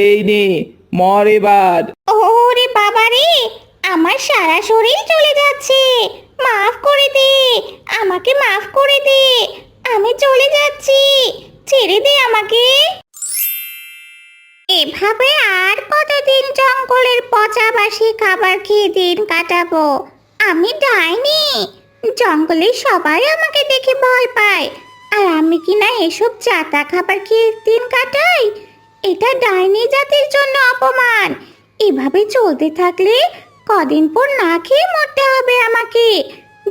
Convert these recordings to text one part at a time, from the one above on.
এই নে, মর এবার। ওরে বাবা রে, আমার সারা শরীর চলে যাচ্ছে। মাফ করে দে, আমাকে মাফ করে দে। আমি চলে যাচ্ছি, ছেড়ে দে আমাকে। এভাবে আর কতদিন জঙ্গলের পচা বাসি খাবার খেয়ে দিন কাটাবো? আমি ডাইনি, জঙ্গলে সবাই আমাকে দেখে ভয় পায়, আর আমি কিনা এসব জাতা খাবার খেয়ে দিন কাটাই। এটা ডাইনি জাতির জন্য অপমান। এভাবে চলতে থাকলে কদিন পর না খেয়ে মরতে হবে আমাকে।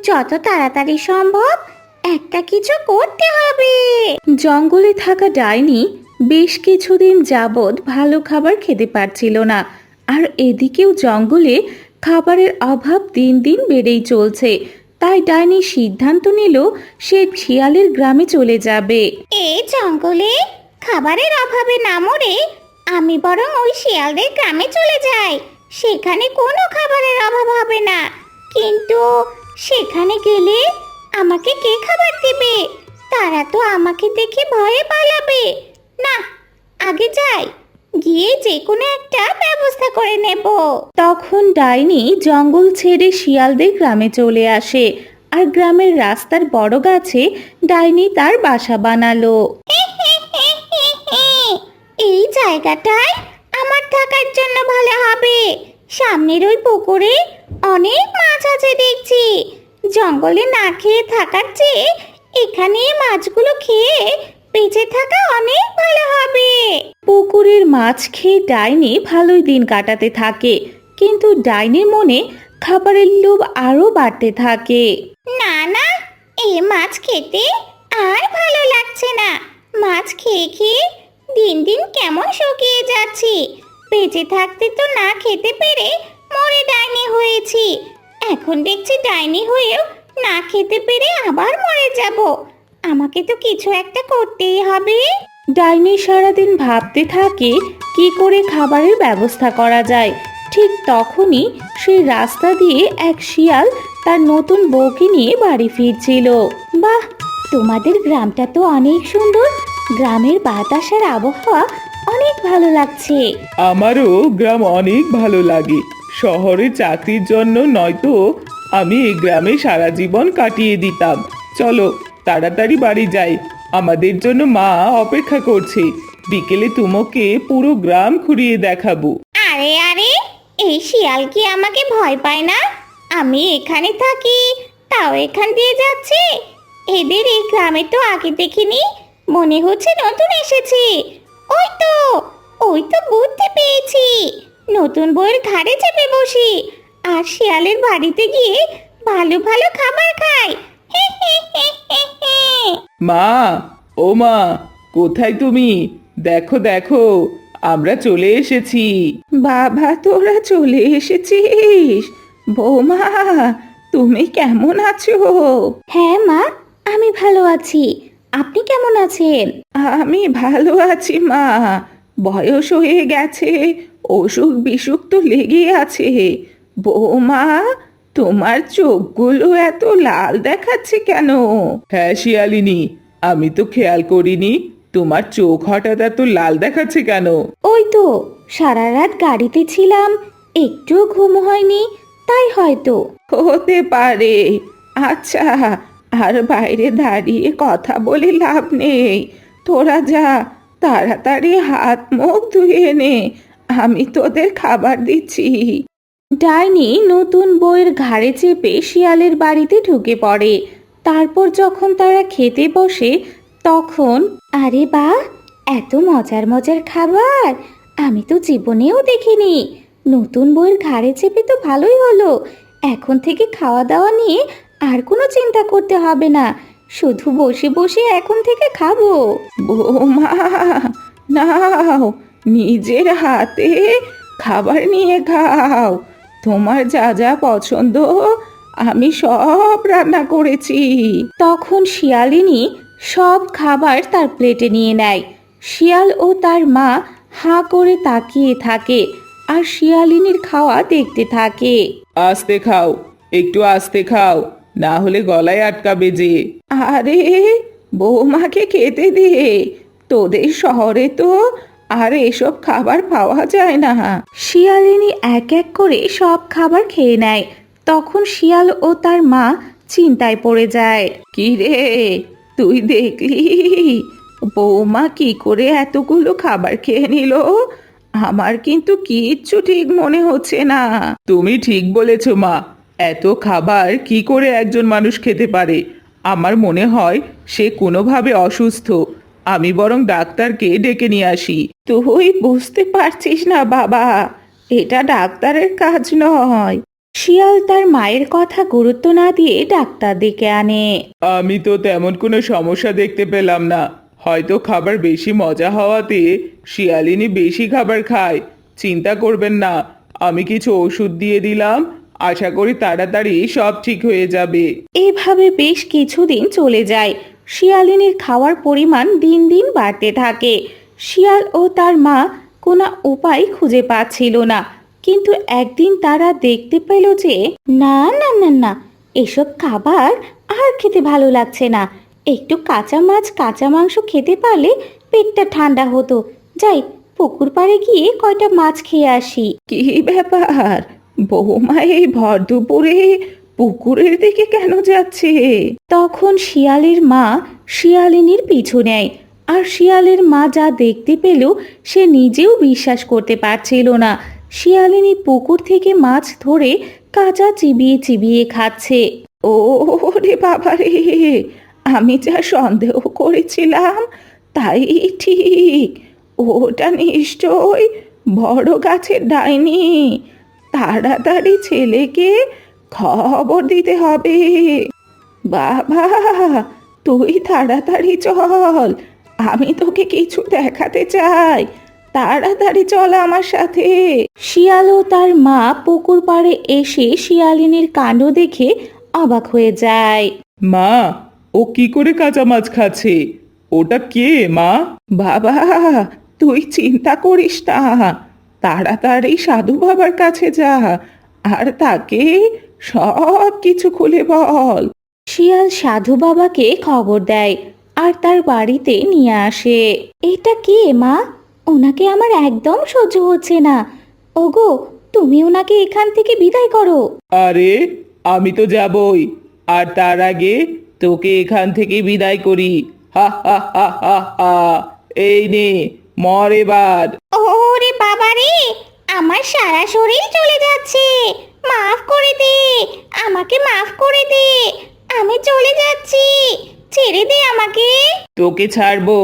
যত তাড়াতাড়ি সম্ভব একটা কিছু করতে হবে। জঙ্গলে থাকা ডাইনি বেশ কিছুদিন যাবৎ ভালো খাবার খেতে পারছিল না, আর এদিকেও জঙ্গলে খাবারের অভাব দিন দিন বেড়েই চলছে। তাই ডাইনি সিদ্ধান্ত নিল সে শিয়ালের গ্রামে চলে যাবে। এই জঙ্গলে খাবারের অভাবে না মরে আমি বরং ওই শিয়ালদের গ্রামে চলে যাই। সেখানে কোনো খাবারের অভাব হবে না। কিন্তু সেখানে গেলে আমাকে কে খাবার দেবে? তারা তো আমাকে দেখে ভয়ে পালাবে। না, আগে যাই, গিয়ে যে কোনো একটা ব্যবস্থা করে নেব। তখন ডাইনি জঙ্গল ছেড়ে শিয়ালদের গ্রামে চলে আসে, আর গ্রামের রাস্তার বড় গাছে ডাইনি তার বাসা বানালো। এই জায়গাটায় আমার থাকার জন্য ভালো হবে। সামনের ওই পুকুরে অনেক মাছ আছে দেখছি। জঙ্গলে না খেয়ে থাকার চেয়ে এখানে মাছগুলো খেয়ে বেঁচে থাকা অনেক ভালো হবে। পুকুরের মাছ খেয়ে ডাইনি ভালোই দিন কাটাতে থাকে, কিন্তু ডাইনির মনে খাবারের লোভ আরো বাড়তে থাকে। না না, এই মাছ খেতে আর ভালো লাগছে না। মাছ খেয়ে খেয়ে দিন দিন কেমন শুকিয়ে যাচ্ছি। বেঁচে থাকতে তো না খেতে পেরে মরে ডাইনি হয়েছি। এখন দেখছি ডাইনি হয়েও না খেতে পেরে আবার মরে যাব। আমাকে তো কিছু একটা করতেই হবে। ডাইনি সারাদিন ভাবতে থাকে কি করে খাবারের ব্যবস্থা করা যায়। ঠিক তখনই সেই রাস্তা দিয়ে এক শিয়াল তার নতুন বউকে নিয়ে বাড়ি ফিরছিল। বাহ, তোমাদের গ্রামটা তো অনেক সুন্দর। গ্রামের বাতাস আর আবহাওয়া অনেক ভালো লাগছে। আমারও গ্রাম অনেক ভালো লাগে। শহরে চাকরির জন্য নয়তো আমি এই গ্রামে সারা জীবন কাটিয়ে দিতাম। চলো তাড়াতাড়ি বাড়ি যাই, আমাদের জন্য মা অপেক্ষা করছে। বিকেলে তোমাকে পুরো গ্রাম ঘুরিয়ে দেখাবো। আরে আরে, এই শিয়াল কি আমাকে ভয় পায় না? আমি এখানে থাকি, তাও এখান দিয়ে যাচ্ছে। এদের এই গ্রামে তো আগে দেখিনি, মনে হচ্ছে নতুন এসেছি। ওই তো, ওই তো বুদ্ধি পেয়েছি। নতুন বউয়ের ঘাড়ে চেপে বসি আর শিয়ালের বাড়িতে গিয়ে ভালো ভালো খাবার খাই। হে হে হে হে হে। মা, ও মা, কোথায় তুমি? দেখো দেখো, আমরা চলে এসেছি। বাবা, তোরা চলে এসেছিস? বৌমা, তুমি কেমন আছো? হ্যাঁ মা, আমি ভালো আছি। আপনি কেমন আছেন? আমি ভালো আছি মা। বয়স হয়ে গেছে, অসুখ বিসুখ তো লেগে আছে। বৌমা, তোমার চোখগুলো এত লাল দেখাচ্ছে কেন? হ্যাঁ শিয়ালিনী, আমি তো খেয়াল করিনি তোমার চোখ হঠাৎ এত লাল দেখাচ্ছে কেন। ওই তো সারা রাত গাড়িতে ছিলাম, একটু ঘুম হয়নি, তাই হয়তো। হতে পারে। আচ্ছা, আর বাইরে দাঁড়িয়ে কথা বলে লাভ নেই। তোরা যা, তাড়াতাড়ি হাত মুখ ধুয়ে নে, আমি তোদের খাবার দিচ্ছি। ডাইনি নতুন বউয়ের ঘাড়ে চেপে শিয়ালের বাড়িতে ঢুকে পড়ে। তারপর যখন তারা খেতে বসে তখন, আরে বাহ, এত মজার মজার খাবার আমি তো জীবনেও দেখিনি। নতুন বউয়ের ঘাড়ে চেপে তো ভালোই হলো। এখন থেকে খাওয়া দাওয়া নিয়ে আর কোনো চিন্তা করতে হবে না। শুধু বসে বসে এখন থেকে খাবো। বৌমা, নাও, নিজের হাতে খাবার নিয়ে খাও। তোমার যা যা পছন্দ আমি সব রান্না করেছি। তখন শিয়ালিনী সব খাবার তার প্লেটে নিয়ে নেয়। শিয়াল ও তার মা হাঁ করে তাকিয়ে থাকে আর শিয়ালিনীর খাওয়া দেখতে থাকে। আস্তে খাও, একটু আস্তে খাও, না হলে গলায় আটকাবে যে। আরে, বৌমাকে খেতে দে। তোদের শহরে তো আর এসব খাবার পাওয়া যায় না। শিয়ালিনী এক এক করে সব খাবার খেয়ে নেয়। তখন শিয়াল ও তার মা চিন্তায় পড়ে যায়। কি রে, তুই দেখলি বৌমা কি করে এতগুলো খাবার খেয়ে নিল? আমার কিন্তু কিচ্ছু ঠিক মনে হচ্ছে না। তুমি ঠিক বলেছ মা, এত খাবার কি করে একজন মানুষ খেতে পারে? আমার মনে হয় সে কোনোভাবে অসুস্থ। আমি বরং ডাক্তারকে ডেকে নিয়ে আসি। তুই বুঝতে পারছিস না বাবা, এটা ডাক্তারের কাজ নয়। শিয়াল তার মায়ের কথা গুরুত্ব না দিয়ে ডাক্তার ডেকে আনে। আমি তো তেমন কোনো সমস্যা দেখতে পেলাম না। হয়তো খাবার বেশি মজা হওয়াতে শিয়ালিনী বেশি খাবার খায়। চিন্তা করবেন না, আমি কিছু ওষুধ দিয়ে দিলাম, আশা করি তাড়াতাড়ি সব ঠিক হয়ে যাবে। এভাবে বেশ কিছুদিন চলে যায়। শিয়ালিনীর খাওয়ার পরিমাণ দিন দিন বাড়তে থাকে। শিয়াল ও তার মা কোনো উপায় খুঁজে পাচ্ছিল না। কিন্তু একদিন তারা দেখতে পেল যে না না না না, এসব খাবার আর খেতে ভালো লাগছে না। একটু কাঁচা মাছ কাঁচা মাংস খেতে পারলে পেটটা ঠান্ডা হতো। যাই, পুকুর পাড়ে গিয়ে কয়টা মাছ খেয়ে আসি। কি ব্যাপার, বৌমা এই ভর দুপুরে পুকুরের দিকে কেন যাচ্ছে? তখন শিয়ালের মা শিয়ালিনীর পিছু নেয়। আর শিয়ালের মা যা দেখতে পেল সে নিজেও বিশ্বাস করতে পারছিল না। শিয়ালিনী পুকুর থেকে মাছ ধরে কাঁচা চিবিয়ে চিবিয়ে খাচ্ছে। ও রে বাবা রে, আমি যা সন্দেহ করেছিলাম তাই ঠিক। ওটা নিশ্চয় বড় গাছের ডাইনি। তাড়াতাড়ি ছেলেকে খবর দিতে হবে। বাবা, তুই তাড়াতাড়ি চল, আমি তোকে কিছু দেখাতে চাই। তাড়াতাড়ি চল আমার সাথে। শিয়াল ও তার মা পুকুর পাড়ে এসে শিয়ালিনীর কাণ্ড দেখে অবাক হয়ে যায়। মা, ও কি করে কাঁচা মাছ খাচ্ছে? ওটা কে মা? বাবা, তুই চিন্তা করিস না, তাড়াতাড়ি সাধু বাবার কাছে যা আর তাকে সব কিছু খুলে বল। শিয়াল সাধু বাবাকে খবর দেয় আর তার বাড়িতে নিয়ে আসে। এটা কে মা? ওনাকে আমার একদম সহ্য হচ্ছে না। ওগো, তুমি ওনাকে এখান থেকে বিদায় করো। আরে, আমি তো যাবই, আর তার আগে তোকে এখান থেকে বিদায় করি। হা হা হা হা হা। এই নে, মর এবার। ওরে বাবা রে, আমার সারা শরীর চলে যাচ্ছে। মাফ করে দে, আমাকে মাফ করে দে, আমি চলে যাচ্ছি, ছেড়ে দে আমাকে। তোকে ছাড়বো,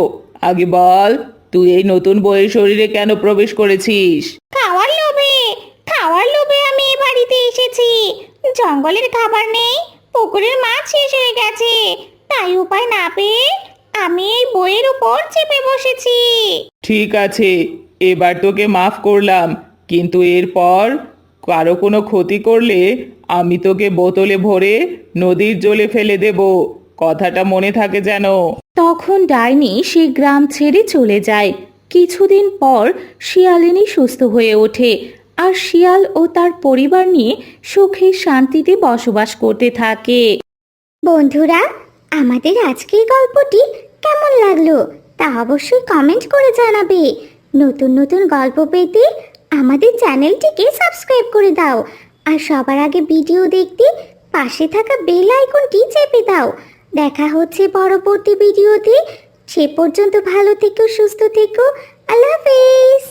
আগে বল তুই এই নতুন বইয়ের শরীরে কেন প্রবেশ করেছিস? খাওয়ার লোভে, খাওয়ার লোভে আমি এই বাড়িতে এসেছি। জঙ্গলের খাবার নেই, পুকুরের মাছ শেষ হয়ে গেছে, তাই উপায় না পেয়ে আমি এই বইয়ের উপর চেপে বসেছি। ঠিক আছে, এবার তোকে মাফ করলাম, কিন্তু এরপর কারো কোনো ক্ষতি করলে আমি তোকে বোতলে ভরে নদীর জলে ফেলে দেব। কথাটা মনে থাকে যেন। তখন ডাইনি সে গ্রাম ছেড়ে চলে যায়। কিছুদিন পর শিয়ালিনী সুস্থ হয়ে ওঠে আর শিয়াল ও তার পরিবার নিয়ে সুখে শান্তিতে বসবাস করতে থাকে। বন্ধুরা, আমাদের আজকের গল্পটি কেমন লাগলো তা অবশ্যই কমেন্ট করে জানাবে। নতুন নতুন গল্প পেতে আমাদের চ্যানেলটিকে সাবস্ক্রাইব করে দাও আর সবার আগে ভিডিও দেখতে পাশে থাকা বেল আইকনটি চেপে দাও। দেখা হচ্ছে পরবর্তী ভিডিওতে। সে পর্যন্ত ভালো থেকো, সুস্থ থেকো। আল্লাহ হাফেজ।